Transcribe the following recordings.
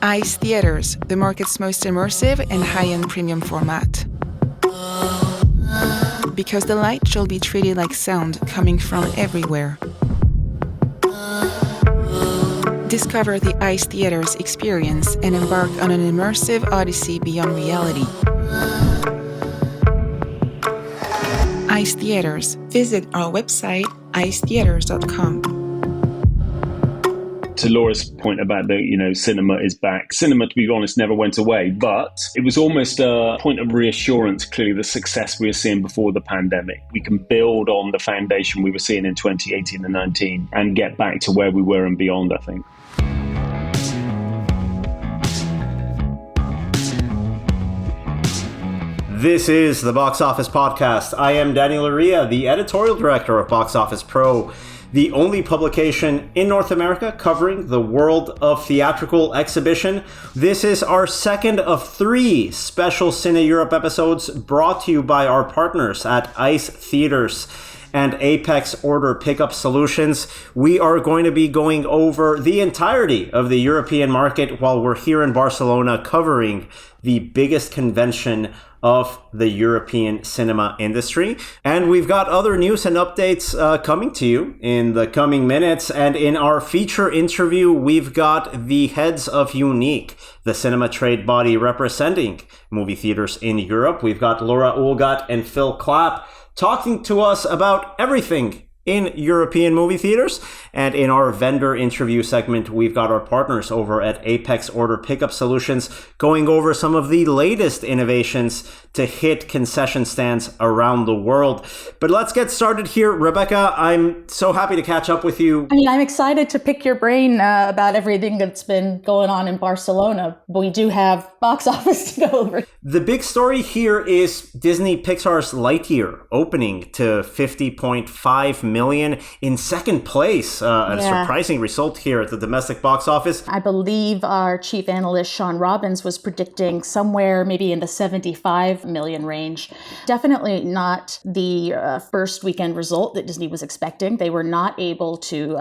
ICE Theaters, the market's most immersive and high-end premium format. Because the light shall be treated like sound coming from everywhere. Discover the ICE Theaters experience and embark on an immersive odyssey beyond reality. ICE Theaters. Visit our website, icetheaters.com. To Laura's point about the, cinema is back. Cinema, to be honest, never went away, but it was almost a point of reassurance, clearly, the success we were seeing before the pandemic. We can build on the foundation we were seeing in 2018 and 19 and get back to where we were and beyond, I think. This is the Box Office Podcast. I am Danny Loria, the editorial director of Box Office Pro, the only publication in North America covering the world of theatrical exhibition. This is our second of 3 special CineEurope episodes brought to you by our partners at ICE Theaters and Apex Order Pickup Solutions. We are going to be going over the entirety of the European market while we're here in Barcelona covering the biggest convention of the European cinema industry. And we've got other news and updates coming to you in the coming minutes. And in our feature interview, we've got the heads of UNIC, the cinema trade body representing movie theaters in Europe. We've got Laura Houlgatte and Phil Clapp talking to us about everything in European movie theaters. And in our vendor interview segment, we've got our partners over at Apex Order Pickup Solutions going over some of the latest innovations to hit concession stands around the world. But let's get started here. Rebecca, I'm so happy to catch up with you. I'm excited to pick your brain about everything that's been going on in Barcelona. We do have box office to go over. The big story here is Disney Pixar's Lightyear opening to 50.5 million in second place. A surprising result here at the domestic box office. I believe our chief analyst, Sean Robbins, was predicting somewhere maybe in the 75 million range. Definitely not the first weekend result that Disney was expecting. They were not able to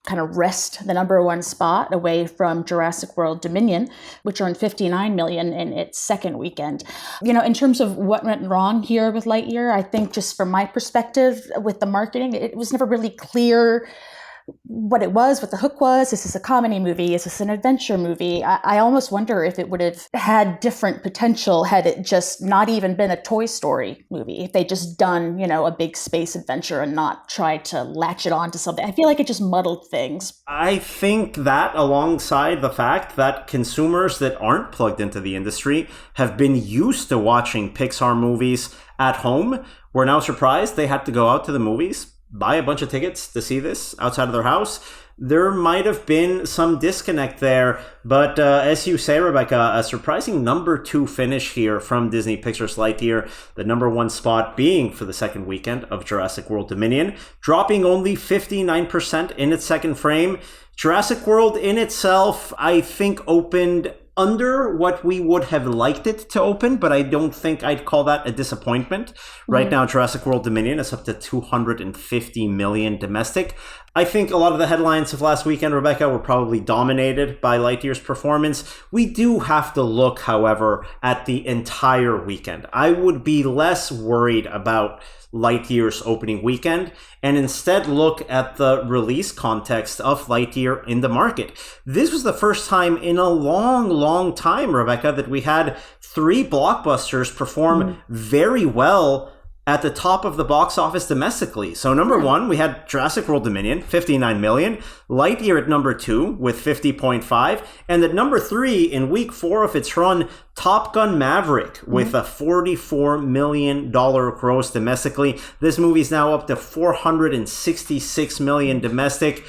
kind of wrest the number one spot away from Jurassic World Dominion, which earned 59 million in its second weekend. In terms of what went wrong here with Lightyear, I think just from my perspective with the marketing, it was never really clear what it was, what the hook was. Is this a comedy movie? Is this an adventure movie? I almost wonder if it would have had different potential had it just not even been a Toy Story movie. If they just done, a big space adventure and not tried to latch it on to something. I feel like it just muddled things. I think that alongside the fact that consumers that aren't plugged into the industry have been used to watching Pixar movies at home were now surprised they had to go out to the movies, buy a bunch of tickets to see this outside of their house. There might have been some disconnect there, but as you say, Rebecca, a surprising number 2 finish here from Disney Pixar's Lightyear, the number 1 spot being for the second weekend of Jurassic World Dominion, dropping only 59% in its second frame. Jurassic World in itself, I think, opened under what we would have liked it to open, but I don't think I'd call that a disappointment. Right now, Jurassic World Dominion is up to 250 million domestic. I think a lot of the headlines of last weekend, Rebecca, were probably dominated by Lightyear's performance. We do have to look, however, at the entire weekend. I would be less worried about Lightyear's opening weekend and instead look at the release context of Lightyear in the market. This was the first time in a long time, Rebecca, that we had 3 blockbusters perform very well at the top of the box office domestically. So number 1, we had Jurassic World Dominion, 59 million, Lightyear at number 2 with 50.5, and at number 3 in week 4 of its run, Top Gun Maverick with a $44 million gross domestically. This movie's now up to 466 million domestic.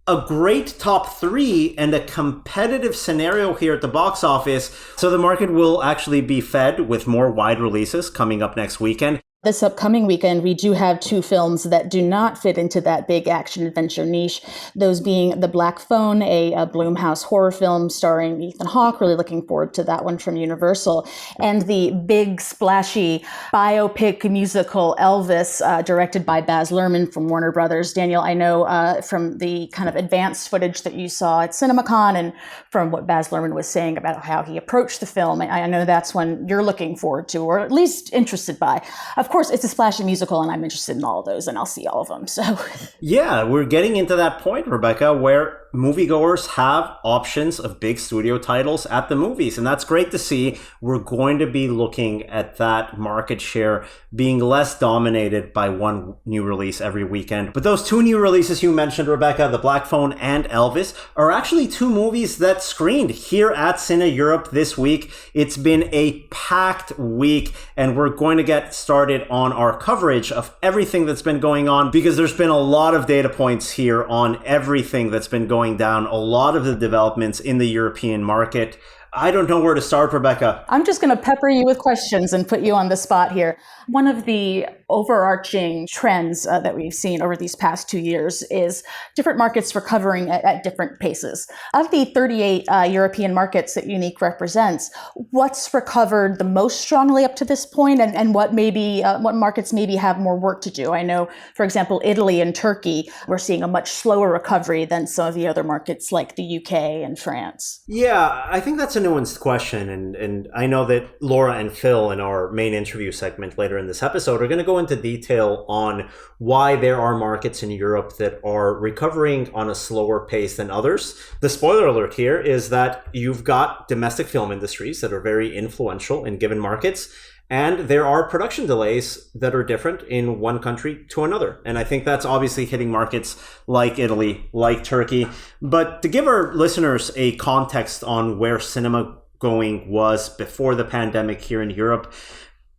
A great top 3 and a competitive scenario here at the box office. So the market will actually be fed with more wide releases coming up next weekend. This upcoming weekend, we do have two films that do not fit into that big action-adventure niche, those being The Black Phone, a Blumhouse horror film starring Ethan Hawke, really looking forward to that one from Universal, and the big, splashy biopic musical Elvis, directed by Baz Luhrmann from Warner Brothers. Daniel, I know from the kind of advanced footage that you saw at CinemaCon and from what Baz Luhrmann was saying about how he approached the film, I know that's one you're looking forward to, or at least interested by. Of course, it's a splashy musical, and I'm interested in all of those, and I'll see all of them. So, yeah, we're getting into that point, Rebecca, where moviegoers have options of big studio titles at the movies, and that's great to see. We're going to be looking at that market share being less dominated by one new release every weekend. But those two new releases you mentioned, Rebecca, The Black Phone and Elvis, are actually two movies that screened here at CineEurope this week. It's been a packed week, and we're going to get started on our coverage of everything that's been going on, because there's been a lot of data points here on everything that's been going down, a lot of the developments in the European market. I don't know where to start, Rebecca. I'm just going to pepper you with questions and put you on the spot here. One of the overarching trends that we've seen over these past 2 years is different markets recovering at different paces. Of the 38 European markets that UNIC represents, what's recovered the most strongly up to this point, and what markets maybe have more work to do? I know, for example, Italy and Turkey, we're seeing a much slower recovery than some of the other markets like the UK and France. Yeah, I think that's a nuanced question, and I know that Laura and Phil in our main interview segment later in this episode are going to go into detail on why there are markets in Europe that are recovering on a slower pace than others. The spoiler alert here is that you've got domestic film industries that are very influential in given markets, and there are production delays that are different in one country to another. And I think that's obviously hitting markets like Italy, like Turkey. But to give our listeners a context on where cinema going was before the pandemic here in Europe,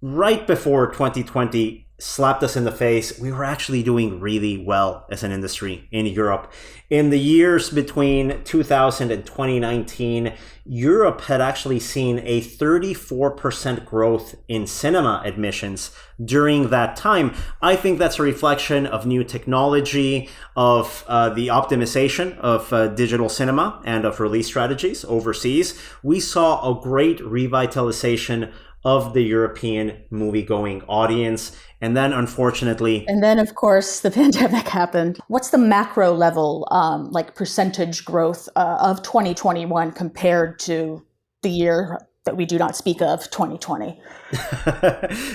right before 2020 slapped us in the face, we were actually doing really well as an industry in Europe. In the years between 2000 and 2019, Europe had actually seen a 34% growth in cinema admissions during that time. I think that's a reflection of new technology, of the optimization of digital cinema and of release strategies overseas. We saw a great revitalization of the European movie-going audience. And then, unfortunately... And then, of course, the pandemic happened. What's the macro level, percentage growth of 2021 compared to the year that we do not speak of, 2020?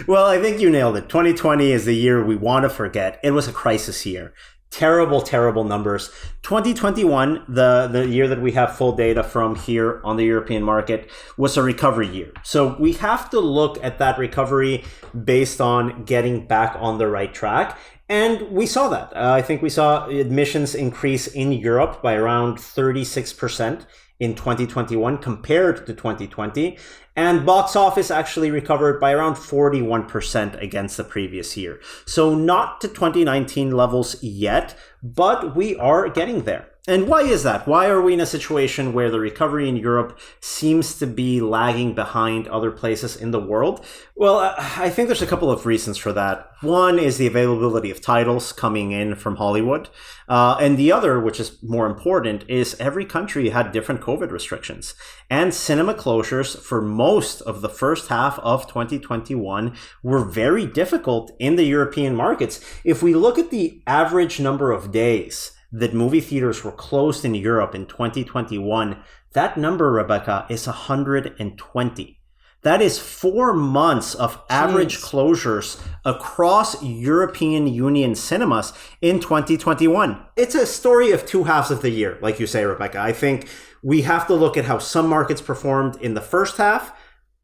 Well, I think you nailed it. 2020 is the year we want to forget. It was a crisis year. Terrible, terrible numbers. 2021, the year that we have full data from here on the European market, was a recovery year. So we have to look at that recovery based on getting back on the right track. And we saw that. I think we saw admissions increase in Europe by around 36% in 2021 compared to 2020. And box office actually recovered by around 41% against the previous year. So not to 2019 levels yet, but we are getting there. And why is that? Why are we in a situation where the recovery in Europe seems to be lagging behind other places in the world? Well, I think there's a couple of reasons for that. One is the availability of titles coming in from Hollywood. And the other, which is more important, is every country had different COVID restrictions. And cinema closures for most of the first half of 2021 were very difficult in the European markets. If we look at the average number of days that movie theaters were closed in Europe in 2021, that number, Rebecca, is 120. That is 4 months of average closures across European Union cinemas in 2021. It's a story of two halves of the year, like you say, Rebecca. I think we have to look at how some markets performed in the first half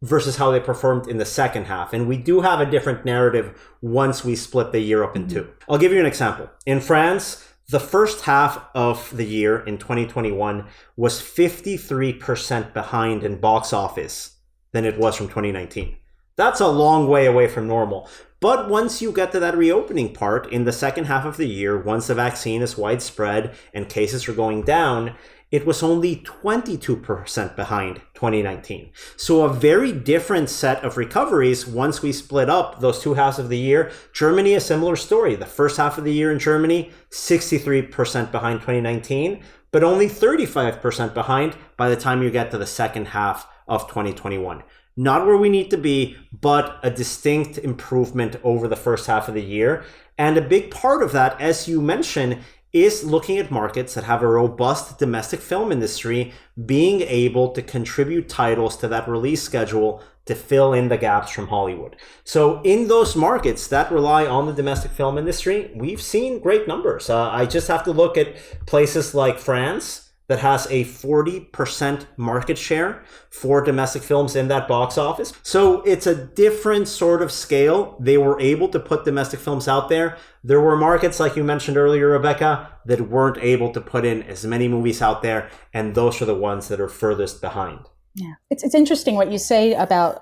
versus how they performed in the second half. And we do have a different narrative once we split the year up in two. I'll give you an example. In France, the first half of the year in 2021 was 53% behind in box office than it was from 2019. That's a long way away from normal. But once you get to that reopening part in the second half of the year, once the vaccine is widespread and cases are going down, it was only 22% behind 2019. So a very different set of recoveries once we split up those two halves of the year. Germany, a similar story. The first half of the year in Germany, 63% behind 2019, but only 35% behind by the time you get to the second half of 2021. Not where we need to be, but a distinct improvement over the first half of the year. And a big part of that, as you mentioned, is looking at markets that have a robust domestic film industry, being able to contribute titles to that release schedule to fill in the gaps from Hollywood. So in those markets that rely on the domestic film industry, we've seen great numbers. I just have to look at places like France, that has a 40% market share for domestic films in that box office. So it's a different sort of scale. They were able to put domestic films out there. There were markets, like you mentioned earlier, Rebecca, that weren't able to put in as many movies out there, and those are the ones that are furthest behind. Yeah, it's interesting what you say about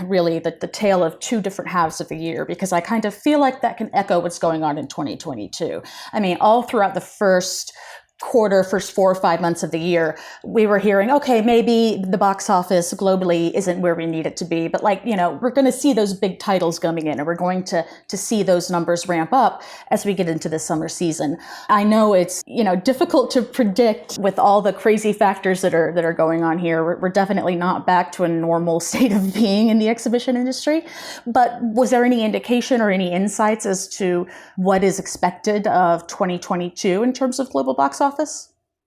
really the tale of two different halves of the year, because I kind of feel like that can echo what's going on in 2022. I mean, all throughout the first 4 or 5 months of the year, we were hearing, okay, maybe the box office globally isn't where we need it to be, but we're going to see those big titles coming in, and we're going to see those numbers ramp up as we get into the summer season. I know it's, difficult to predict with all the crazy factors that are going on here. We're definitely not back to a normal state of being in the exhibition industry, but was there any indication or any insights as to what is expected of 2022 in terms of global box office?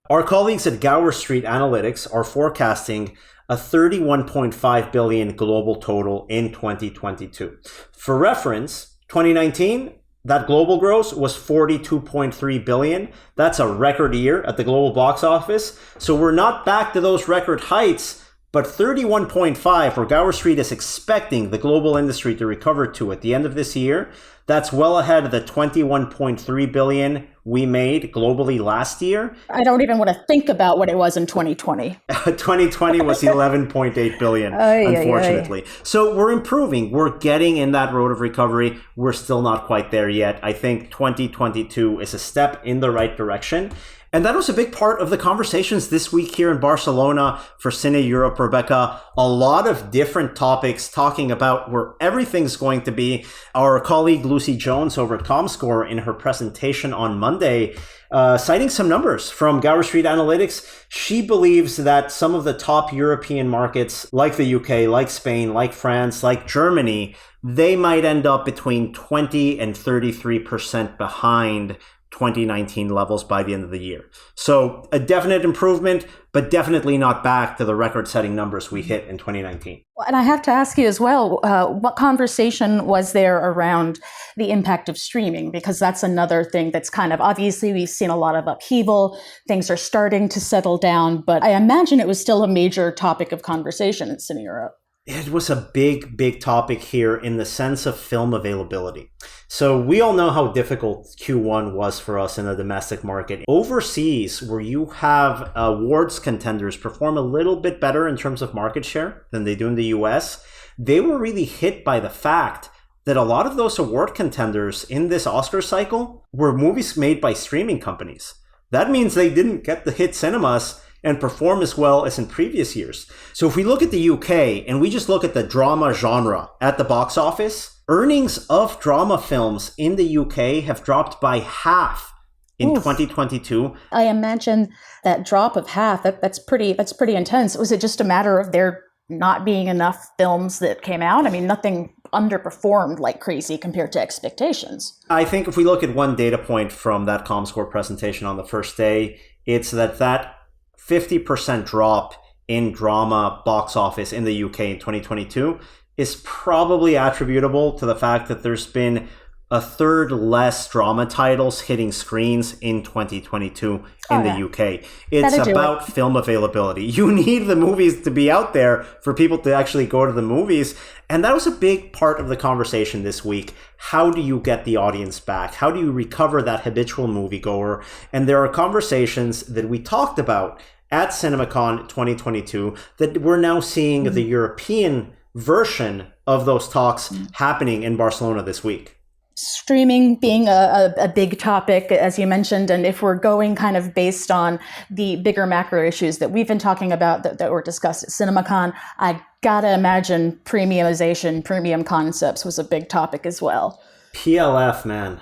Our colleagues at Gower Street Analytics are forecasting a $31.5 billion global total in 2022. For reference, 2019, that global gross was $42.3 billion. That's a record year at the global box office. So we're not back to those record heights, but 31.5, where Gower Street is expecting the global industry to recover to at the end of this year. That's well ahead of the $21.3 billion we made globally last year. I don't even want to think about what it was in 2020. 2020 was $11.8 billion, unfortunately. So we're improving. We're getting in that road of recovery. We're still not quite there yet. I think 2022 is a step in the right direction. And that was a big part of the conversations this week here in Barcelona for CineEurope, Rebecca. A lot of different topics talking about where everything's going to be. Our colleague Lucy Jones over at ComScore in her presentation on Monday, citing some numbers from Gower Street Analytics. She believes that some of the top European markets like the UK, like Spain, like France, like Germany, they might end up between 20 and 33% behind 2019 levels by the end of the year. So a definite improvement, but definitely not back to the record-setting numbers we hit in 2019. And I have to ask you as well, what conversation was there around the impact of streaming? Because that's another thing that's kind of, obviously we've seen a lot of upheaval, things are starting to settle down, but I imagine it was still a major topic of conversation at CineEurope. It was a big topic here in the sense of film availability. So we all know how difficult Q1 was for us in the domestic market. Overseas, where you have awards contenders perform a little bit better in terms of market share than they do in the US, they were really hit by the fact that a lot of those award contenders in this Oscar cycle were movies made by streaming companies. That means they didn't get to hit cinemas and perform as well as in previous years. So if we look at the UK and we just look at the drama genre at the box office, earnings of drama films in the UK have dropped by half in 2022. I imagine that drop of half, that's pretty intense. Was it just a matter of there not being enough films that came out? I mean, nothing underperformed like crazy compared to expectations. I think if we look at one data point from that ComScore presentation on the first day, it's that 50% drop in drama box office in the UK in 2022 is probably attributable to the fact that there's been a third less drama titles hitting screens in 2022 in the UK. It's about film availability. You need the movies to be out there for people to actually go to the movies. And that was a big part of the conversation this week. How do you get the audience back? How do you recover that habitual moviegoer? And there are conversations that we talked about at CinemaCon 2022 that we're now seeing the European version of those talks happening in Barcelona this week. Streaming being a big topic, as you mentioned, and if we're going kind of based on the bigger macro issues that we've been talking about that were discussed at CinemaCon, I gotta imagine premiumization, premium concepts was a big topic as well. PLF, man.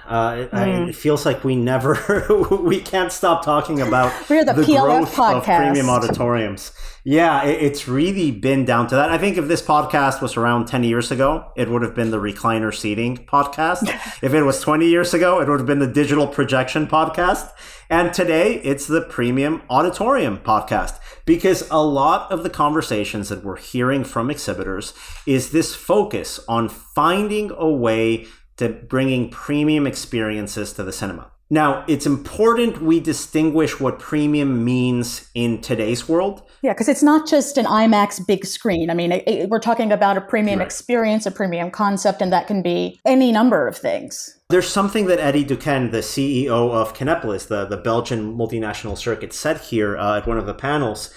It feels like we can't stop talking about We're the PLF growth podcast of premium auditoriums. Yeah, it's really been down to that. I think if this podcast was around 10 years ago, it would have been the recliner seating podcast. If it was 20 years ago, it would have been the digital projection podcast. And today, it's the premium auditorium podcast. Because a lot of the conversations that we're hearing from exhibitors is this focus on finding a way to bringing premium experiences to the cinema. Now, it's important we distinguish what premium means in today's world. Yeah, because it's not just an IMAX big screen. I mean, we're talking about a premium experience, a premium concept, and that can be any number of things. There's something that Eddie Duquesne, the CEO of Cinépolis, the Belgian multinational circuit, said here at one of the panels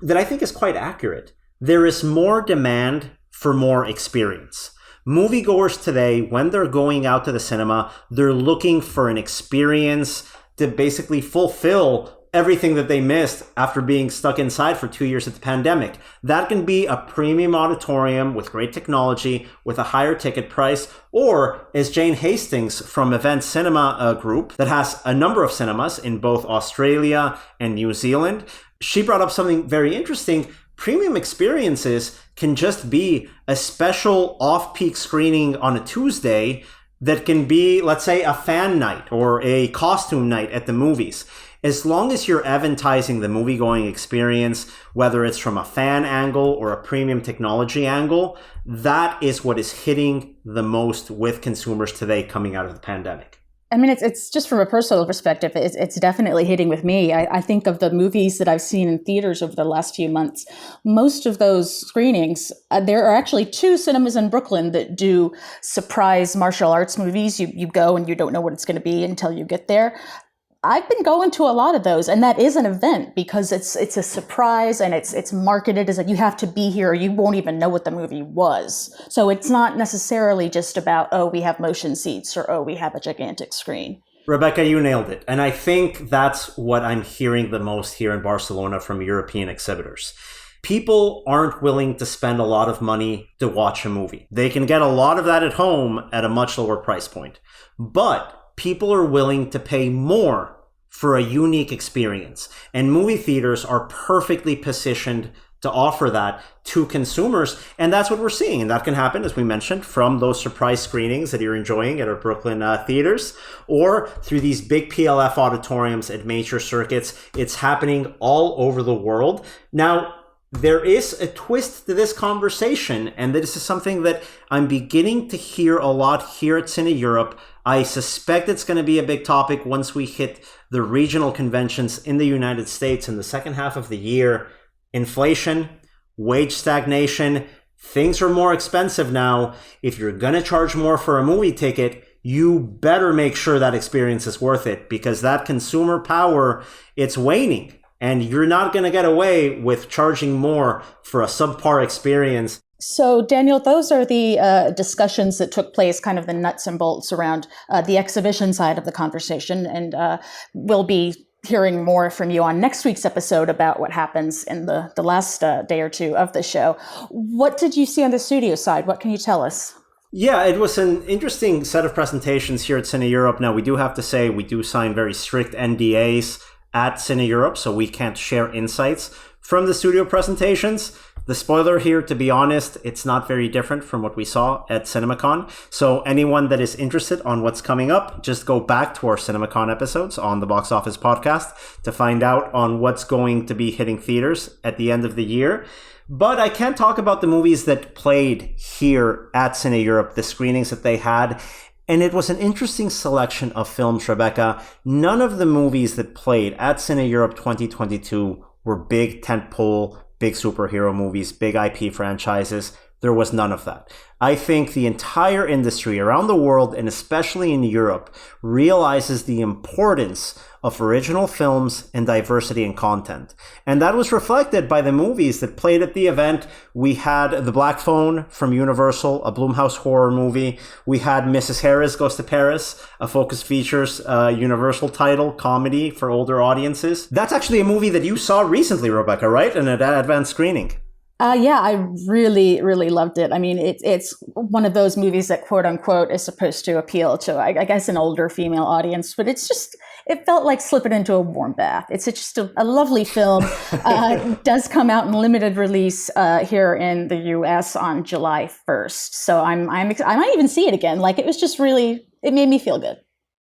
that I think is quite accurate. There is more demand for more experience. Moviegoers today, when they're going out to the cinema, they're looking for an experience to basically fulfill everything that they missed after being stuck inside for 2 years at the pandemic. That can be a premium auditorium with great technology, with a higher ticket price, or as Jane Hastings from Event Cinema Group, that has a number of cinemas in both Australia and New Zealand, she brought up something very interesting. Premium experiences can just be a special off-peak screening on a Tuesday that can be, let's say, a fan night or a costume night at the movies. As long as you're advertising the movie-going experience, whether it's from a fan angle or a premium technology angle, that is what is hitting the most with consumers today coming out of the pandemic. I mean, it's just from a personal perspective, it's definitely hitting with me. I think of the movies that I've seen in theaters over the last few months. Most of those screenings, there are actually 2 cinemas in Brooklyn that do surprise martial arts movies. You go and you don't know what it's going to be until you get there. I've been going to a lot of those, and that is an event because it's a surprise and it's marketed as like you have to be here or you won't even know what the movie was. So it's not necessarily just about, oh, we have motion seats or, oh, we have a gigantic screen. Rebecca, you nailed it. And I think that's what I'm hearing the most here in Barcelona from European exhibitors. People aren't willing to spend a lot of money to watch a movie. They can get a lot of that at home at a much lower price point. But people are willing to pay more for a unique experience. And movie theaters are perfectly positioned to offer that to consumers. And that's what we're seeing. And that can happen, as we mentioned, from those surprise screenings that you're enjoying at our Brooklyn theaters, or through these big PLF auditoriums at major circuits. It's happening all over the world. Now, there is a twist to this conversation, and this is something that I'm beginning to hear a lot here at CineEurope. I suspect it's going to be a big topic once we hit the regional conventions in the United States in the second half of the year. Inflation, wage stagnation, things are more expensive now. If you're going to charge more for a movie ticket, you better make sure that experience is worth it, because that consumer power, it's waning. And you're not going to get away with charging more for a subpar experience. So, Daniel, those are the discussions that took place, kind of the nuts and bolts around the exhibition side of the conversation. And we'll be hearing more from you on next week's episode about what happens in the last day or two of the show. What did you see on the studio side? What can you tell us? Yeah, it was an interesting set of presentations here at CineEurope. Now, we do have to say we do sign very strict NDAs at CineEurope, so we can't share insights from the studio presentations. The spoiler here, to be honest, it's not very different from what we saw at CinemaCon. So anyone that is interested on what's coming up, just go back to our CinemaCon episodes on the Boxoffice Podcast to find out on what's going to be hitting theaters at the end of the year. But I can't talk about the movies that played here at CineEurope, the screenings that they had. And it was an interesting selection of films, Rebecca. None of the movies that played at CineEurope 2022 were big tentpole, big superhero movies, big IP franchises. there was none of that. I think the entire industry around the world, and especially in Europe, realizes the importance of original films and diversity in content. And that was reflected by the movies that played at the event. We had The Black Phone from Universal, a Blumhouse horror movie. We had Mrs. Harris Goes to Paris, a Focus Features Universal title, comedy for older audiences. That's actually a movie that you saw recently, Rebecca, right? In an advanced screening. Yeah, I really, really loved it. I mean, it's one of those movies that, quote unquote, is supposed to appeal to, I guess, an older female audience, but it felt like slipping into a warm bath. It's just a lovely film. It does come out in limited release here in the US on July 1st. So I might even see it again. Like, it was just really, it made me feel good.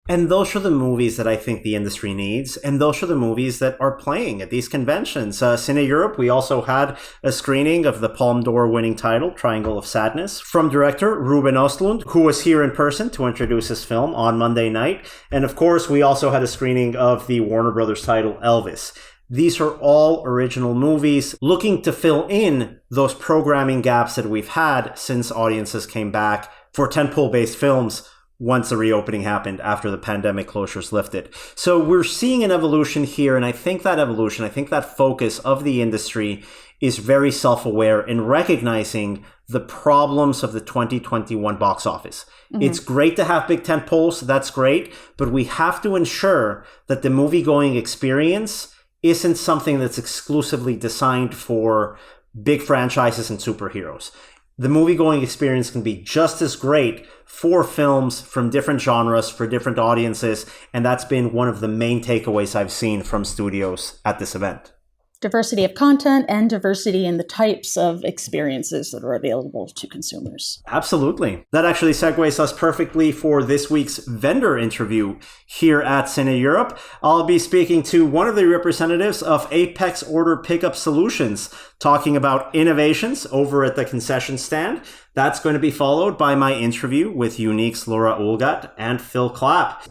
And those are the movies that I think the industry needs. And those are the movies that are playing at these conventions. CineEurope, we also had a screening of the Palme d'Or winning title, Triangle of Sadness, from director Ruben Östlund, who was here in person to introduce his film on Monday night. And of course, we also had a screening of the Warner Brothers title, Elvis. These are all original movies looking to fill in those programming gaps that we've had since audiences came back for tentpole-based films once the reopening happened after the pandemic closures lifted. So we're seeing an evolution here, and I think that focus of the industry is very self-aware in recognizing the problems of the 2021 box office. Mm-hmm. It's great to have big tentpoles, that's great, but we have to ensure that the movie-going experience isn't something that's exclusively designed for big franchises and superheroes. The movie-going experience can be just as great for films from different genres, for different audiences, and that's been one of the main takeaways I've seen from studios at this event. Diversity of content and diversity in the types of experiences that are available to consumers. Absolutely. That actually segues us perfectly for this week's vendor interview here at CineEurope. I'll be speaking to one of the representatives of Apex Order Pickup Solutions, talking about innovations over at the concession stand. That's going to be followed by my interview with UNIC's Laura Houlgatte and Phil Clapp.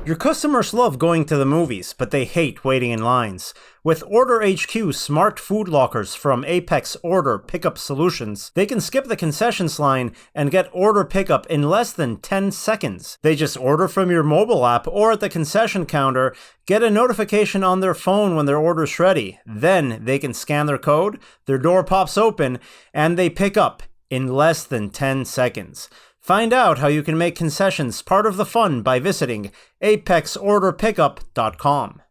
Your customers love going to the movies, but they hate waiting in lines. With Order HQ smart food lockers from Apex Order Pickup Solutions, they can skip the concessions line and get order pickup in less than 10 seconds. They just order from your mobile app or at the concession counter, get a notification on their phone when their order's ready. Then they can scan their code, their door pops open, and they pick up in less than 10 seconds. Find out how you can make concessions part of the fun by visiting apexorderpickup.com.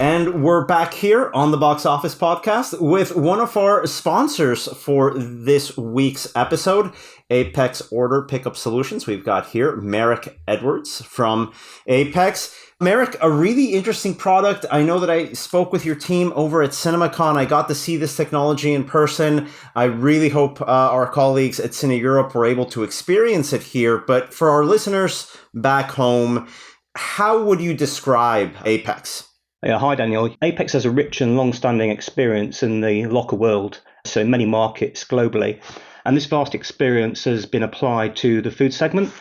And we're back here on the Box Office Podcast with one of our sponsors for this week's episode, Apex Order Pickup Solutions. We've got here Merrick Edwards from Apex. Merrick, a really interesting product. I know that I spoke with your team over at CinemaCon. I got to see this technology in person. I really hope our colleagues at CineEurope were able to experience it here. But for our listeners back home, how would you describe Apex? Yeah, hi, Daniel. Apex has a rich and long-standing experience in the locker world, so in many markets globally. And this vast experience has been applied to the food segment,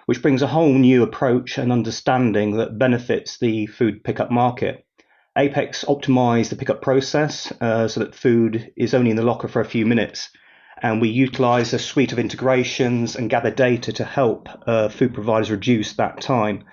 which brings a whole new approach and understanding that benefits the food pickup market. Apex optimized the pickup process so that food is only in the locker for a few minutes. And we utilize a suite of integrations and gather data to help food providers reduce that time.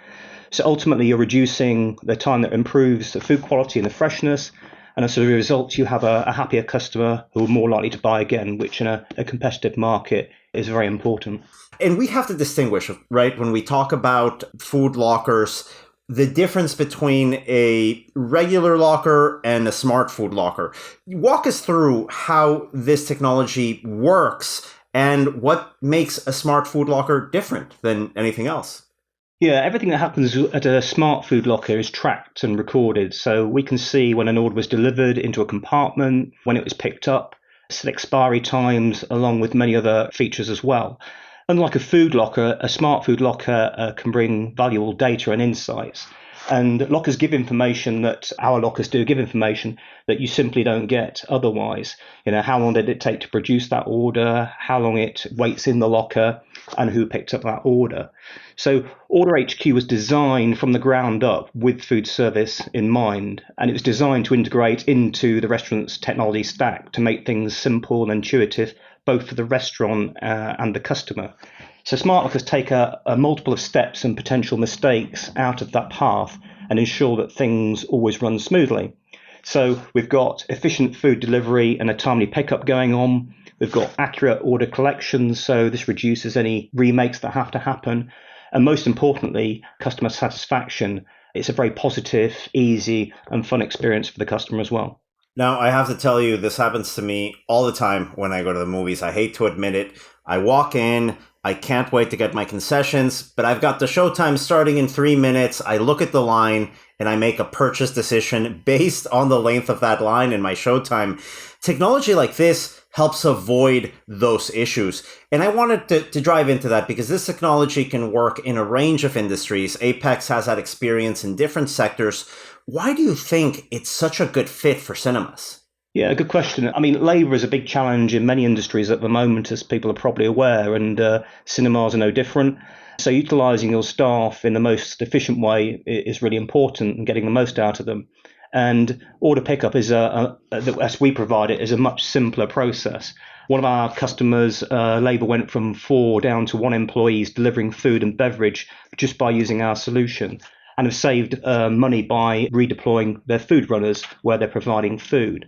So ultimately, you're reducing the time that improves the food quality and the freshness. And as a result, you have a happier customer who are more likely to buy again, which in a competitive market is very important. And we have to distinguish, right, when we talk about food lockers, the difference between a regular locker and a smart food locker. Walk us through how this technology works and what makes a smart food locker different than anything else. Yeah, everything that happens at a smart food locker is tracked and recorded. So we can see when an order was delivered into a compartment, when it was picked up, set expiry times, along with many other features as well. Unlike a food locker, a smart food locker can bring valuable data and insights. And lockers give information that our lockers do give information that you simply don't get otherwise. How long did it take to produce that order, how long it waits in the locker, and who picked up that order. So Order HQ was designed from the ground up with food service in mind, and it was designed to integrate into the restaurant's technology stack to make things simple and intuitive, both for the restaurant and the customer. So smart lockers take a multiple of steps and potential mistakes out of that path and ensure that things always run smoothly. So we've got efficient food delivery and a timely pickup going on. We've got accurate order collections, so this reduces any remakes that have to happen. And most importantly, customer satisfaction. It's a very positive, easy, and fun experience for the customer as well. Now, I have to tell you, this happens to me all the time when I go to the movies. I hate to admit it. I walk in, I can't wait to get my concessions, but I've got the showtime starting in 3 minutes. I look at the line and I make a purchase decision based on the length of that line and my showtime. Technology like this helps avoid those issues. And I wanted to drive into that because this technology can work in a range of industries. Apex has that experience in different sectors. Why do you think it's such a good fit for cinemas? Yeah, good question. I mean, labour is a big challenge in many industries at the moment, as people are probably aware, and cinemas are no different. So utilising your staff in the most efficient way is really important and getting the most out of them. And order pickup is, as we provide it, is a much simpler process. One of our customers, labour went from 4 down to 1 employees delivering food and beverage just by using our solution, and have saved money by redeploying their food runners where they're providing food.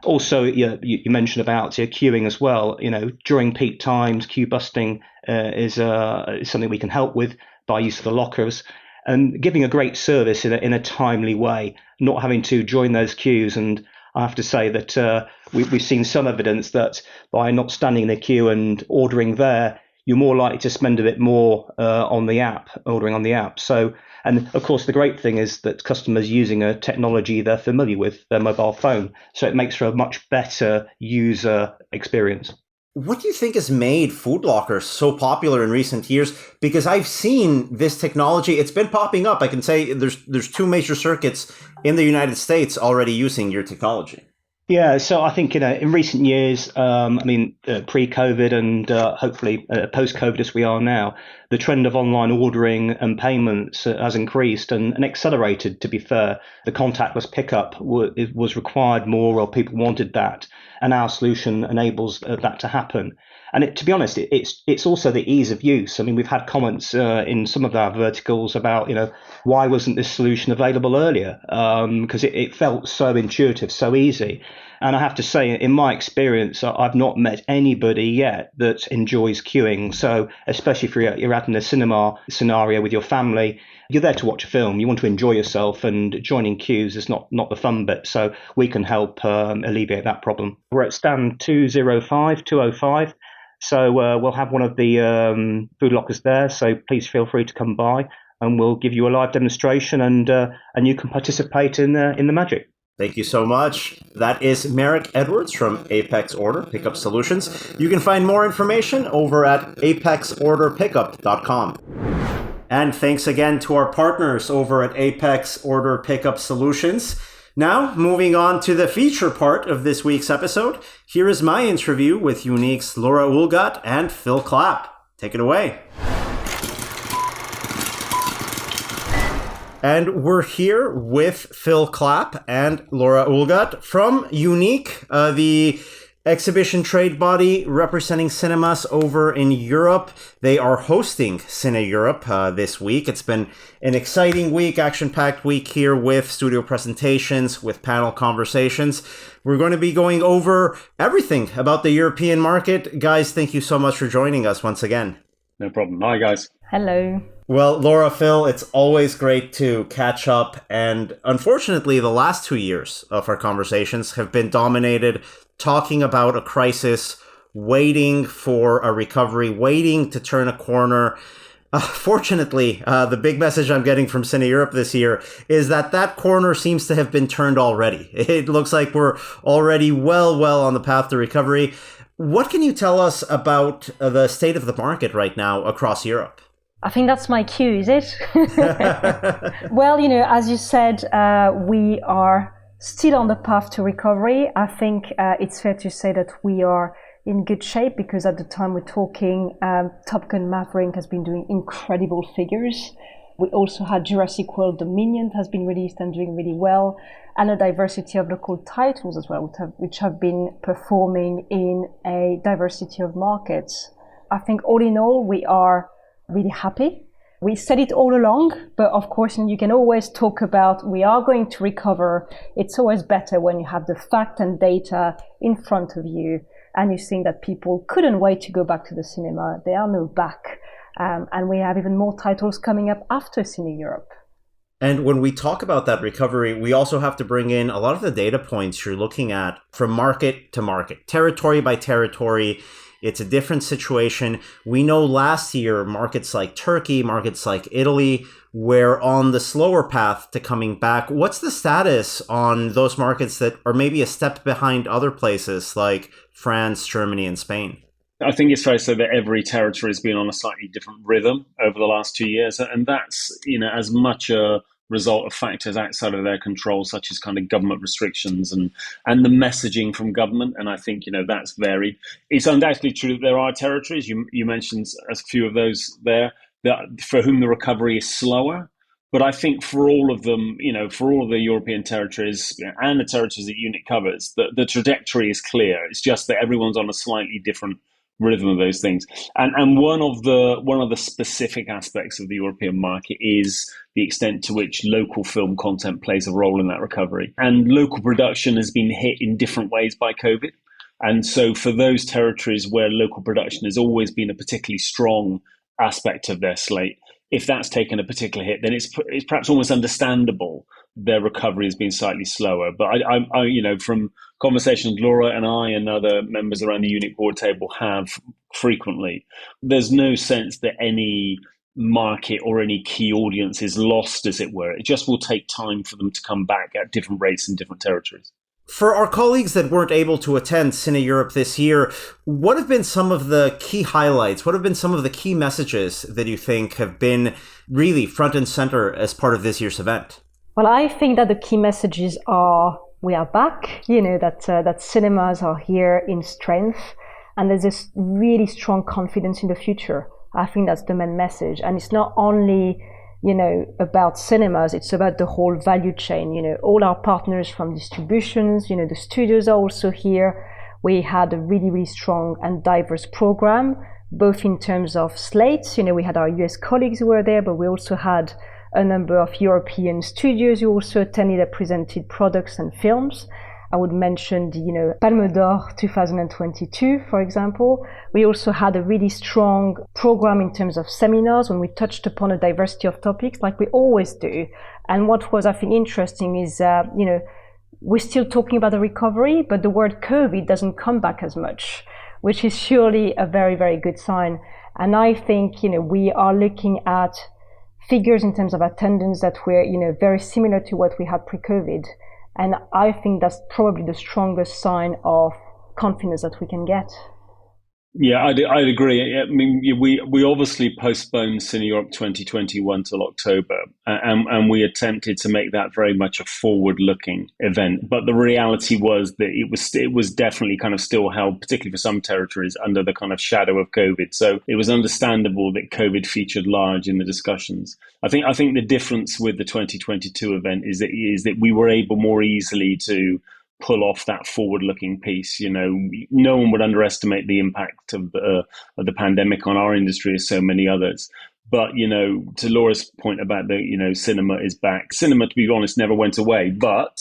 Also, you mentioned about queuing as well. During peak times, queue busting is something we can help with by use of the lockers, and giving a great service in a timely way, not having to join those queues. And I have to say that we've seen some evidence that by not standing in a queue and ordering there, you're more likely to spend a bit more on the app, ordering on the app. So, and of course, the great thing is that customers using a technology they're familiar with, their mobile phone. So it makes for a much better user experience. What do you think has made food lockers so popular in recent years? Because I've seen this technology, it's been popping up. I can say there's 2 major circuits in the United States already using your technology. Yeah, so I think in recent years, pre-COVID and hopefully post-COVID as we are now, the trend of online ordering and payments has increased and accelerated, to be fair. The contactless pickup was required more, or people wanted that, and our solution enables that to happen. And to be honest, it's also the ease of use. I mean, we've had comments in some of our verticals about, why wasn't this solution available earlier? Because it felt so intuitive, so easy. And I have to say, in my experience, I've not met anybody yet that enjoys queuing. So especially if you're out in a cinema scenario with your family, you're there to watch a film, you want to enjoy yourself, and joining queues is not the fun bit. So we can help alleviate that problem. We're at stand 205. So we'll have one of the food lockers there. So please feel free to come by, and we'll give you a live demonstration, and you can participate in the magic. Thank you so much. That is Merrick Edwards from Apex Order Pickup Solutions. You can find more information over at apexorderpickup.com. And thanks again to our partners over at Apex Order Pickup Solutions. Now, moving on to the feature part of this week's episode, here is my interview with UNIC's Loria Houlgatte and Phil Clapp. Take it away. And we're here with Phil Clapp and Loria Houlgatte from UNIC, the exhibition trade body representing cinemas over in Europe. They are hosting CineEurope this week. It's been an exciting week, action-packed week here with studio presentations, with panel conversations. We're going to be going over everything about the European market. Guys, thank you so much for joining us once again. No problem. Hi, guys. Hello. Well, Loria, Phil, it's always great to catch up. And unfortunately, the last 2 years of our conversations have been dominated talking about a crisis, waiting for a recovery, waiting to turn a corner. Fortunately, the big message I'm getting from CineEurope this year is that corner seems to have been turned already. It looks like we're already well on the path to recovery. What can you tell us about the state of the market right now across Europe? I think that's my cue, is it? Well, as you said, we are still on the path to recovery. I think it's fair to say that we are in good shape because at the time we're talking, Top Gun Maverick has been doing incredible figures. We also had Jurassic World Dominion has been released and doing really well, and a diversity of local titles as well, which have been performing in a diversity of markets. I think all in all, we are really happy. We said it all along, but of course, you can always talk about we are going to recover. It's always better when you have the fact and data in front of you and you think that people couldn't wait to go back to the cinema. There are no back. And we have even more titles coming up after CineEurope. And when we talk about that recovery, we also have to bring in a lot of the data points you're looking at from market to market, territory by territory. It's a different situation. We know last year, markets like Turkey, markets like Italy, were on the slower path to coming back. What's the status on those markets that are maybe a step behind other places like France, Germany, and Spain? I think it's fair to say that every territory has been on a slightly different rhythm over the last 2 years. And that's, as much a result of factors outside of their control, such as kind of government restrictions and the messaging from government. And I think, that's varied. It's undoubtedly true that there are territories, you mentioned a few of those there, that for whom the recovery is slower. But I think for all of them, for all of the European territories and the territories that UNIC covers, the trajectory is clear. It's just that everyone's on a slightly different rhythm of those things. And one of the specific aspects of the European market is the extent to which local film content plays a role in that recovery. And local production has been hit in different ways by COVID. And so for those territories where local production has always been a particularly strong aspect of their slate, if that's taken a particular hit, then it's perhaps almost understandable their recovery has been slightly slower. But I from conversations Loria and I and other members around the UNIC board table have frequently, there's no sense that any market or any key audience is lost, as it were. It just will take time for them to come back at different rates in different territories. For our colleagues that weren't able to attend CineEurope this year, what have been some of the key highlights? What have been some of the key messages that you think have been really front and center as part of this year's event? Well, I think that the key messages are we are back, that cinemas are here in strength, and there's this really strong confidence in the future. I think that's the main message. And it's not only about cinemas, it's about the whole value chain. All our partners from distributions, the studios are also here. We had a really, really strong and diverse program, both in terms of slates. We had our US colleagues who were there, but we also had a number of European studios who also attended and presented products and films. I would mention the, Palme d'Or 2022, for example. We also had a really strong program in terms of seminars when we touched upon a diversity of topics like we always do. And what was, I think, interesting is, we're still talking about the recovery, but the word COVID doesn't come back as much, which is surely a very, very good sign. And I think, we are looking at figures in terms of attendance that were, very similar to what we had pre-COVID. And I think that's probably the strongest sign of confidence that we can get. Yeah, I'd agree. I mean, we obviously postponed CineEurope 2021 till October, and we attempted to make that very much a forward-looking event. But the reality was that it was definitely kind of still held, particularly for some territories, under the kind of shadow of COVID. So it was understandable that COVID featured large in the discussions. I think the difference with the 2022 event is that we were able more easily to pull off that forward-looking piece. No one would underestimate the impact of the pandemic on our industry as so many others. But, to Laura's point about the, cinema is back. Cinema, to be honest, never went away. But,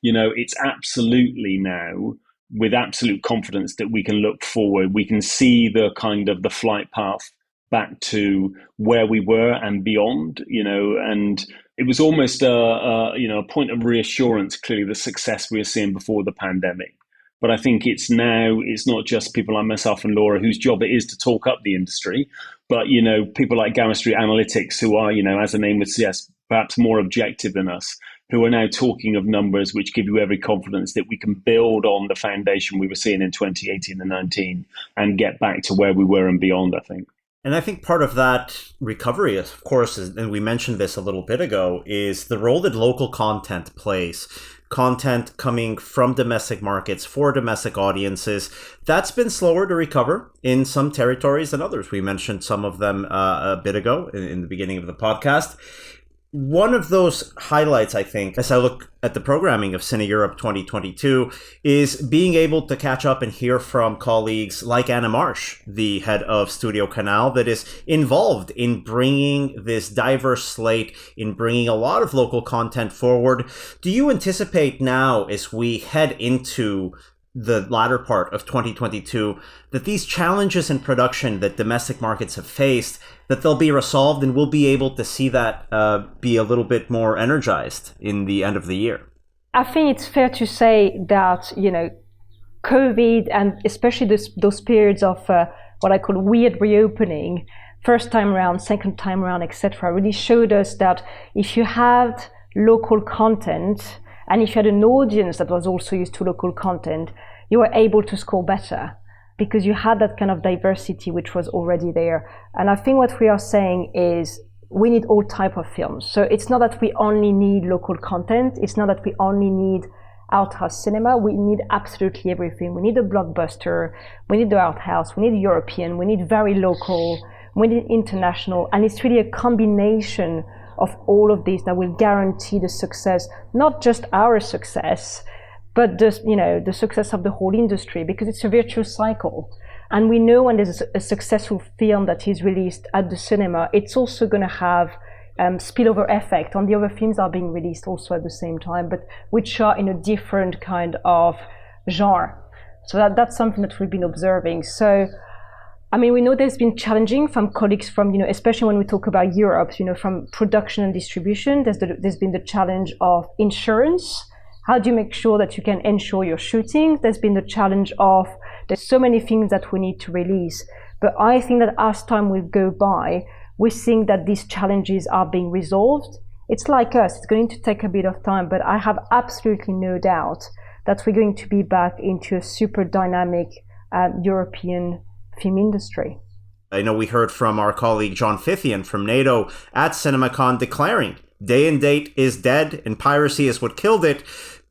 it's absolutely now with absolute confidence that we can look forward. We can see the kind of the flight path back to where we were and beyond, and it was almost a point of reassurance, clearly, the success we were seeing before the pandemic. But I think it's not just people like myself and Laura whose job it is to talk up the industry, but, people like Gamma Street Analytics who are, as the name would suggest, perhaps more objective than us, who are now talking of numbers which give you every confidence that we can build on the foundation we were seeing in 2018 and 19 and get back to where we were and beyond, I think. And I think part of that recovery, of course, and we mentioned this a little bit ago, is the role that local content plays. Content coming from domestic markets for domestic audiences. That's been slower to recover in some territories than others. We mentioned some of them a bit ago in the beginning of the podcast. One of those highlights, I think, as I look at the programming of CineEurope 2022, is being able to catch up and hear from colleagues like Anna Marsh, the head of Studio Canal, that is involved in bringing this diverse slate, in bringing a lot of local content forward. Do you anticipate now, as we head into the latter part of 2022, that these challenges in production that domestic markets have faced, that they'll be resolved and we'll be able to see that be a little bit more energized in the end of the year? I think it's fair to say that, COVID and especially those periods of what I call weird reopening, first time around, second time around, etc., really showed us that if you had local content, and if you had an audience that was also used to local content, you were able to score better because you had that kind of diversity which was already there. And I think what we are saying is we need all type of films. So it's not that we only need local content. It's not that we only need art house cinema. We need absolutely everything. We need a blockbuster. We need the art house. We need European. We need very local. We need international. And it's really a combination of all of these that will guarantee the success, not just our success, but the success of the whole industry, because it's a virtuous cycle. And we know when there's a successful film that is released at the cinema, it's also going to have spillover effect on the other films that are being released also at the same time, but which are in a different kind of genre. So that's something that we've been observing. So we know there's been challenging from colleagues from, especially when we talk about Europe, from production and distribution, there's been the challenge of insurance. How do you make sure that you can ensure your shooting? There's been the challenge of, there's so many things that we need to release. But I think that as time will go by, we're seeing that these challenges are being resolved. It's like us, it's going to take a bit of time, but I have absolutely no doubt that we're going to be back into a super dynamic European film industry. I know we heard from our colleague John Fithian from NATO at CinemaCon declaring day and date is dead and piracy is what killed it.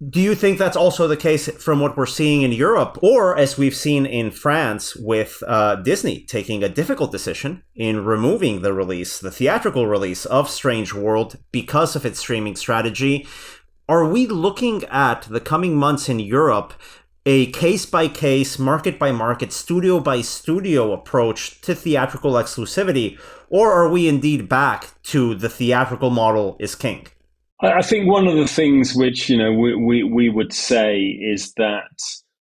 Do you think that's also the case from what we're seeing in Europe? Or as we've seen in France with Disney taking a difficult decision in removing the theatrical release of Strange World because of its streaming strategy. Are we looking at the coming months in Europe a case-by-case, market-by-market, studio-by-studio approach to theatrical exclusivity, or are we indeed back to the theatrical model is king? I think one of the things which we would say is that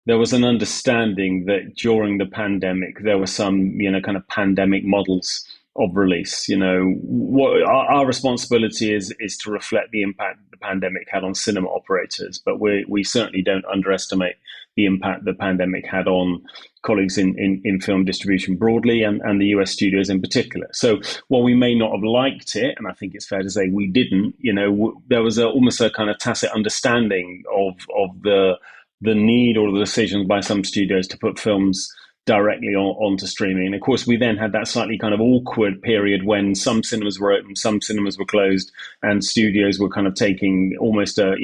there was an understanding that during the pandemic there were some kind of pandemic models of release. What our responsibility is to reflect the impact the pandemic had on cinema operators, but we certainly don't underestimate the impact the pandemic had on colleagues in film distribution broadly and the US studios in particular. So while we may not have liked it, and I think it's fair to say we didn't, there was almost a kind of tacit understanding of the need or the decisions by some studios to put films directly onto streaming. And of course, we then had that slightly kind of awkward period when some cinemas were open, some cinemas were closed, and studios were kind of taking almost a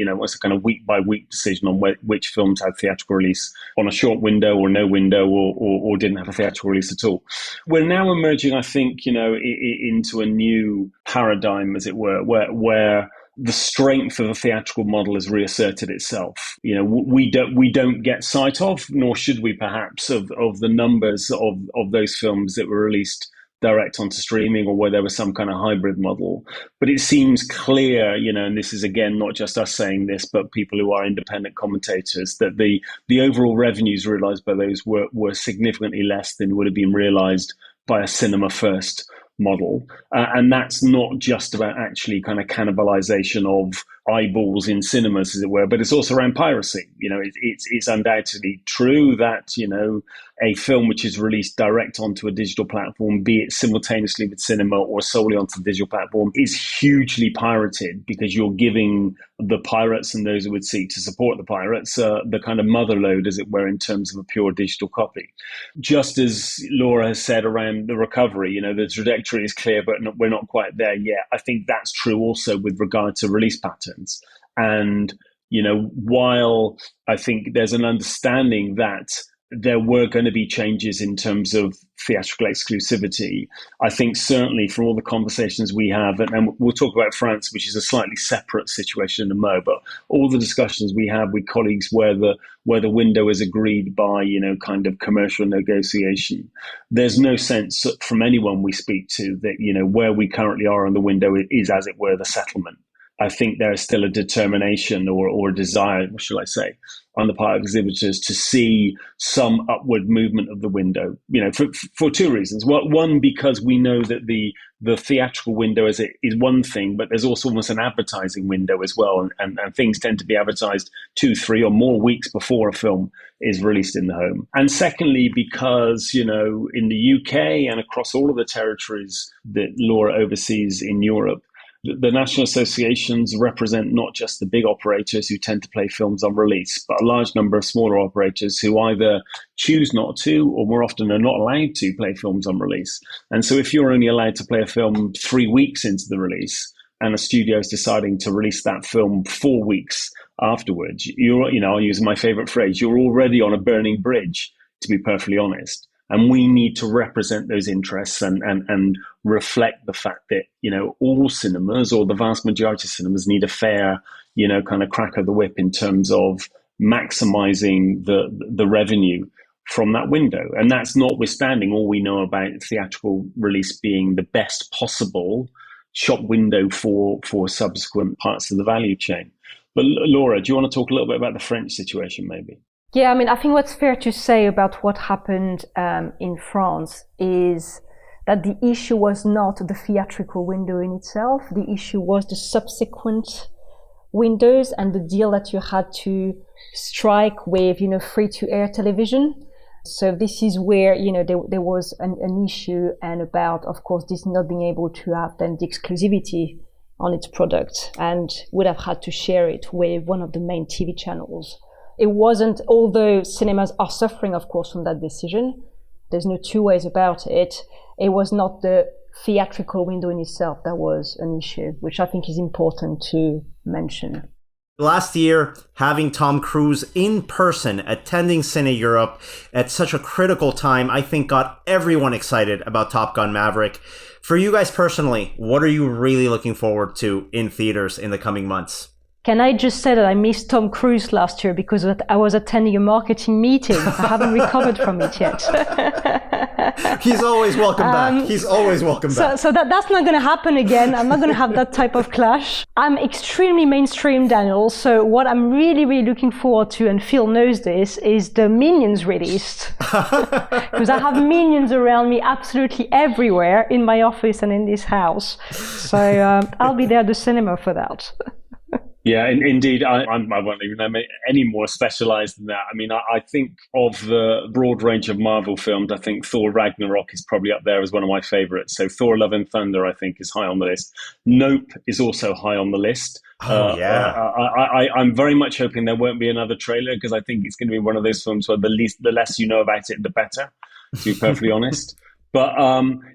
kind of week by week decision on which films had theatrical release on a short window or no window or didn't have a theatrical release at all. We're now emerging, I think, into a new paradigm, as it were, where the strength of the theatrical model has reasserted itself. We don't get sight of, nor should we perhaps, of the numbers of those films that were released direct onto streaming or where there was some kind of hybrid model. But it seems clear, and this is again not just us saying this, but people who are independent commentators, that the overall revenues realized by those were significantly less than would have been realized by a cinema first model. And that's not just about actually kind of cannibalization eyeballs in cinemas, as it were, but it's also around piracy. It's undoubtedly true that, a film which is released direct onto a digital platform, be it simultaneously with cinema or solely onto the digital platform, is hugely pirated because you're giving the pirates and those who would seek to support the pirates the kind of mother load, as it were, in terms of a pure digital copy. Just as Laura has said around the recovery, the trajectory is clear, but we're not quite there yet. I think that's true also with regard to release patterns. And, while I think there's an understanding that there were going to be changes in terms of theatrical exclusivity, I think certainly from all the conversations we have, and we'll talk about France, which is a slightly separate situation in a moment, but all the discussions we have with colleagues where the window is agreed by, kind of commercial negotiation, there's no sense from anyone we speak to that, where we currently are on the window is, as it were, the settlement. I think there is still a determination or a desire, what shall I say, on the part of exhibitors to see some upward movement of the window, for two reasons. One, because we know that the theatrical window is one thing, but there's also almost an advertising window as well. And things tend to be advertised 2, 3 or more weeks before a film is released in the home. And secondly, because, in the UK and across all of the territories that Laura oversees in Europe, the national associations represent not just the big operators who tend to play films on release, but a large number of smaller operators who either choose not to or more often are not allowed to play films on release. And so if you're only allowed to play a film 3 weeks into the release and a studio is deciding to release that film 4 weeks afterwards, I'll use my favorite phrase, you're already on a burning bridge, to be perfectly honest. And we need to represent those interests and reflect the fact that, all cinemas or the vast majority of cinemas need a fair, kind of crack of the whip in terms of maximizing the revenue from that window. And that's notwithstanding all we know about theatrical release being the best possible shop window for subsequent parts of the value chain. But Laura, do you want to talk a little bit about the French situation maybe? Yeah, I think what's fair to say about what happened in France is that the issue was not the theatrical window in itself. The issue was the subsequent windows and the deal that you had to strike with, free-to-air television. So this is where, there was an issue, and about, of course, Disney not being able to have then the exclusivity on its product and would have had to share it with one of the main TV channels. It wasn't, although cinemas are suffering, of course, from that decision, there's no two ways about it, it was not the theatrical window in itself that was an issue, which I think is important to mention. Last year, having Tom Cruise in person attending CineEurope at such a critical time, I think got everyone excited about Top Gun Maverick. For you guys personally, what are you really looking forward to in theaters in the coming months? Can I just say that I missed Tom Cruise last year because I was attending a marketing meeting. I haven't recovered from it yet. He's always welcome back. He's always welcome back. So that's not going to happen again. I'm not going to have that type of clash. I'm extremely mainstream, Daniel. So what I'm really, really looking forward to, and Phil knows this, is the Minions released. Because I have Minions around me absolutely everywhere in my office and in this house. So I'll be there at the cinema for that. Yeah, indeed. I won't even know any more specialized than that. I think of the broad range of Marvel films, I think Thor Ragnarok is probably up there as one of my favorites. So Thor Love and Thunder, I think, is high on the list. Nope is also high on the list. I'm very much hoping there won't be another trailer, because I think it's going to be one of those films where the less you know about it, the better, to be perfectly honest. But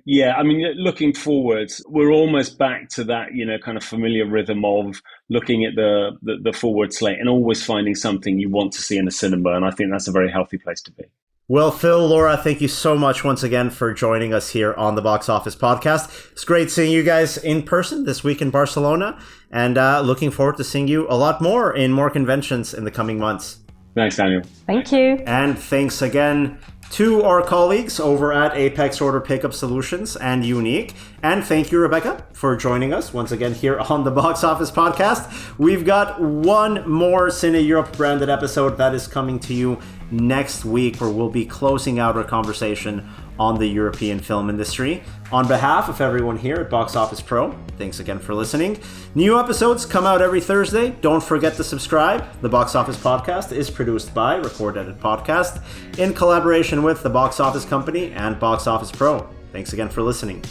looking forward, we're almost back to that, kind of familiar rhythm of looking at the forward slate and always finding something you want to see in a cinema. And I think that's a very healthy place to be. Well, Phil, Laura, thank you so much once again for joining us here on the Box Office Podcast. It's great seeing you guys in person this week in Barcelona, and looking forward to seeing you a lot more in more conventions in the coming months. Thanks, Daniel. Thank you. And thanks again to our colleagues over at Apex Order Pickup Solutions and UNIC. And thank you, Rebecca, for joining us once again here on the Box Office Podcast. We've got one more CineEurope branded episode that is coming to you next week, where we'll be closing out our conversation on the European film industry. On behalf of everyone here at Box Office Pro, thanks again for listening. New episodes come out every Thursday. Don't forget to subscribe. The Box Office Podcast is produced by Record Edit Podcast in collaboration with the Box Office Company and Box Office Pro. Thanks again for listening.